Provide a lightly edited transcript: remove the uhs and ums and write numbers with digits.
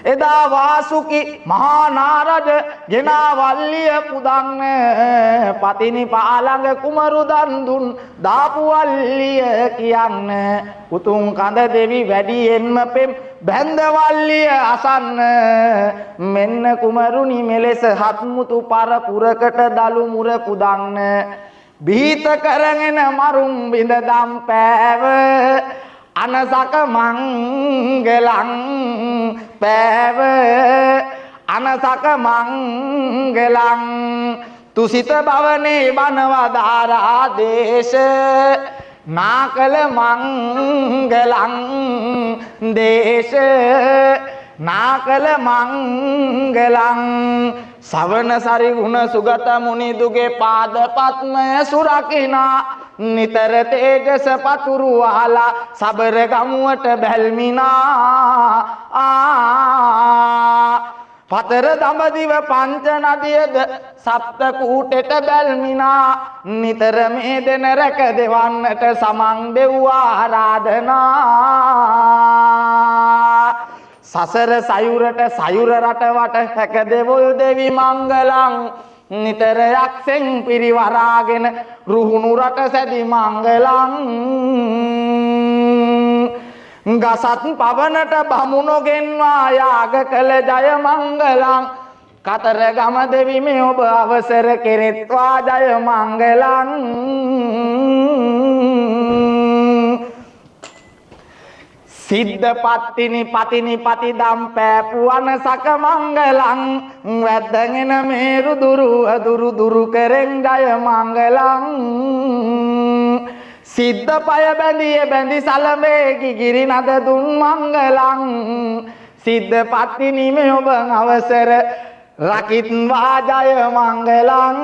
එදා වාසුකි මහා නාරද ගෙනා වල්ලිය පුදන්න පතිනි පාළඟ කුමරු දන් දුන් දාපු වල්ලිය කියන්න උතුම් කඳ දෙවි වැඩියෙන්ම පෙම් බැඳ වල්ලිය අසන්න මෙන්න කුමරුනි මෙලෙස හත්මුතු පරපුරකට දලු මුර පුදන්න බීත කරගෙන මරුම් බිඳ දම් පෑව අනසක මංගලං පෑව අනසක මංගලං තුසිත භවනේ බනවදාරා දේශ නාකල මංගලං දේශ නාකල මංගලං සවන සරි ගුණ සුගත මුනි දුගේ පාද පත්මය සුරකිනා නිතර තේජස පතුරු වහලා සබර ගමුවට බැල්මිනා පතර දඹදිව පංච නදියද සප්ත කූටෙට බැල්මිනා නිතර මේ දෙන රැක දෙවන්නට සමන් දෙව්වා ආරාධනා සසර සයුරට සයුර රටවට හැක දෙවොල් දෙවි මංගලං නිතර යක්ෂෙන් පිරිවරාගෙන රුහුණු රට සැදි මංගලං ගසත් පවනට බමුණොගෙන්වා යාග කළ ජය මංගලං කතරගම දෙවි මේ ඔබ අවසර කෙරෙත්වා ජය මංගලං සිද්ධ පත්තිනි පති දම් පෑපුවන සක මංගලං වැද්දගෙන මේරු දුරු කරෙන් ජය මංගලං සිද්ධ පය බැඳිය බැඳි සලමේ ගිගිරි නද දුන් මංගලං සිද්ධ පත්තිනි මේ ඔබ අවසර රකිත්වා ජය මංගලං